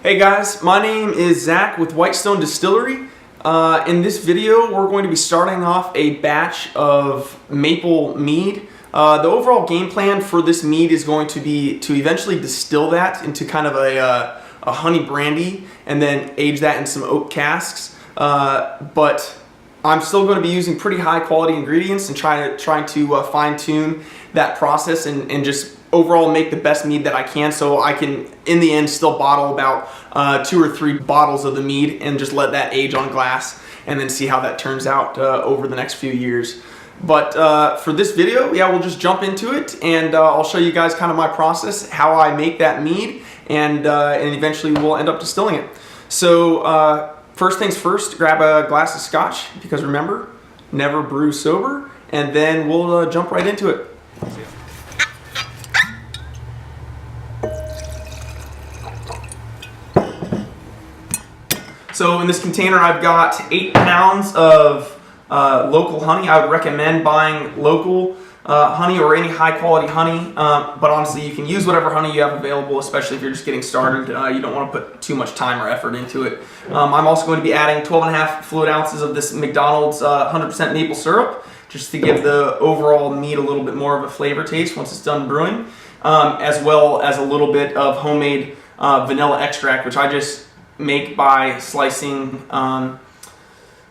Hey guys, my name is Zach with Whitestone Distillery. In this video, we're going to be starting off a batch of maple mead. The overall game plan for this mead is going to be to eventually distill that into kind of a honey brandy and then age that in some oak casks. But I'm still going to be using pretty high quality ingredients and trying to fine tune that process and just overall make the best mead that I can, so I can in the end still bottle about 2 or 3 bottles of the mead and just let that age on glass and then see how that turns out over the next few years. But for this video, yeah, we'll just jump into it and I'll show you guys kind of my process, how I make that mead, and eventually we'll end up distilling it. So first things first, grab a glass of scotch, because remember, never brew sober, and then we'll jump right into it. So in this container, I've got 8 pounds of local honey. I would recommend buying local honey or any high quality honey, but honestly, you can use whatever honey you have available, especially if you're just getting started. You don't want to put too much time or effort into it. I'm also going to be adding 12.5 fluid ounces of this McDonald's 100% maple syrup, just to give the overall mead a little bit more of a flavor taste once it's done brewing, as well as a little bit of homemade vanilla extract, which I just make by slicing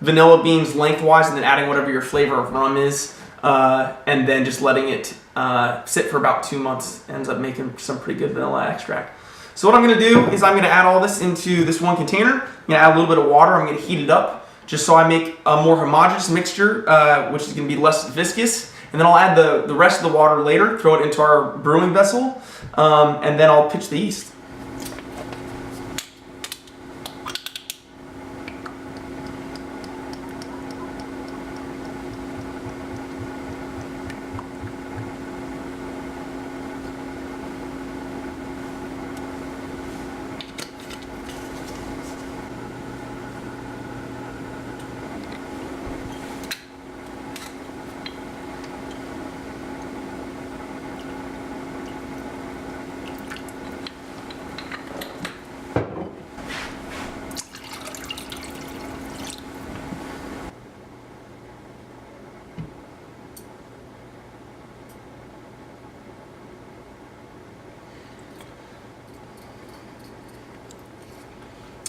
vanilla beans lengthwise and then adding whatever your flavor of rum is, and then just letting it sit for about 2 months. Ends up making some pretty good vanilla extract. So what I'm going to do is I'm going to add all this into this one container. I'm going to add a little bit of water. I'm going to heat it up just so I make a more homogeneous mixture, which is going to be less viscous. And then I'll add the rest of the water later, throw it into our brewing vessel, and then I'll pitch the yeast.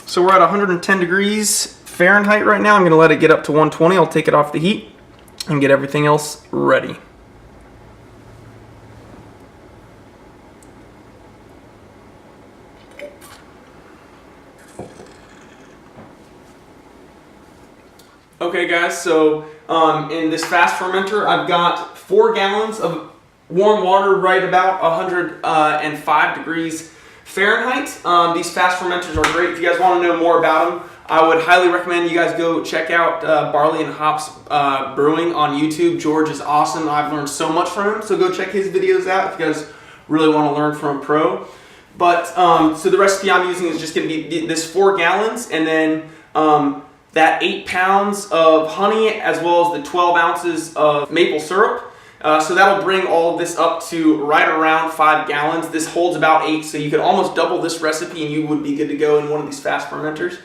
So we're at 110 degrees Fahrenheit right now. I'm going to let it get up to 120. I'll take it off the heat and get everything else ready. Okay guys, so in this fast fermenter, I've got 4 gallons of warm water right about 105 degrees Fahrenheit. These fast fermenters are great. If you guys want to know more about them, I would highly recommend you guys go check out Barley and Hops Brewing on YouTube. George is awesome. I've learned so much from him, so go check his videos out if you guys really want to learn from a pro. But so the recipe I'm using is just going to be this 4 gallons and then that 8 pounds of honey as well as the 12 ounces of maple syrup. So that'll bring all of this up to right around 5 gallons. This holds about 8, so you could almost double this recipe and you would be good to go in one of these fast fermenters.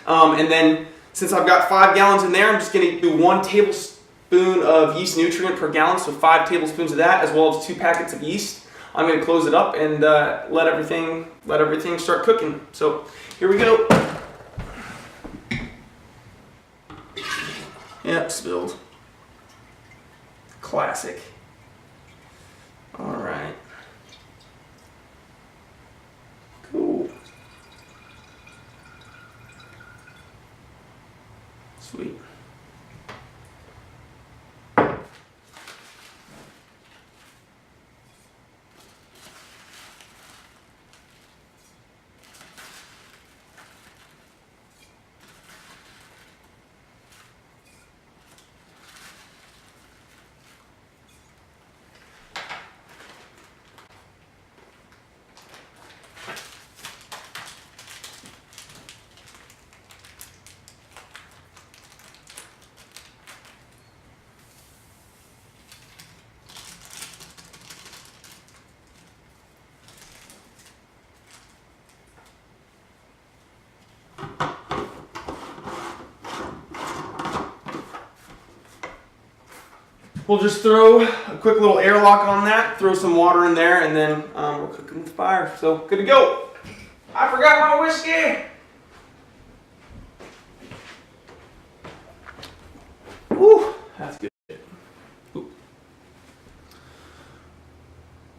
And then since I've got 5 gallons in there, I'm just going to do 1 tablespoon of yeast nutrient per gallon, so 5 tablespoons of that, as well as 2 packets of yeast. I'm going to close it up and let everything start cooking. So here we go. Yep, spilled. Classic. All right. Cool. Sweet. we'll just throw a quick little airlock on that, throw some water in there, and then we're cooking with fire. So good to go. I forgot my whiskey. Woo, that's good. Ooh.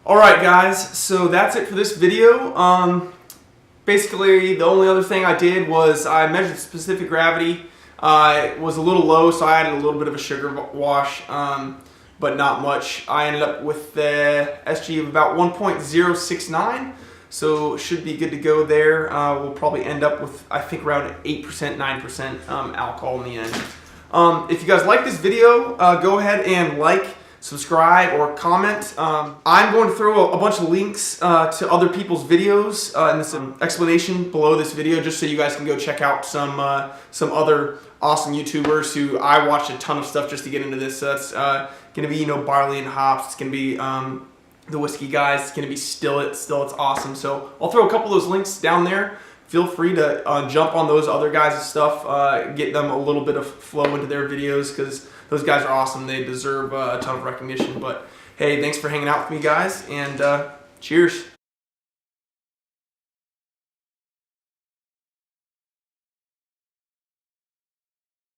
All right, guys. So that's it for this video. Basically, the only other thing I did was I measured the specific gravity. It was a little low, so I added a little bit of a sugar wash, but not much. I ended up with the SG of about 1.069, so should be good to go there. We'll probably end up with, I think, around 8%, 9% alcohol in the end. If you guys like this video, go ahead and like, subscribe, or comment. I'm going to throw a bunch of links to other people's videos in this explanation below this video, just so you guys can go check out some other awesome YouTubers who I watched a ton of stuff just to get into this. So that's going to be, barley and hops. It's going to be the whiskey guys. It's going to be Stillet's awesome. So I'll throw a couple of those links down there. Feel free to jump on those other guys' stuff, get them a little bit of flow into their videos, because those guys are awesome. They deserve a ton of recognition. But hey, thanks for hanging out with me, guys, and cheers.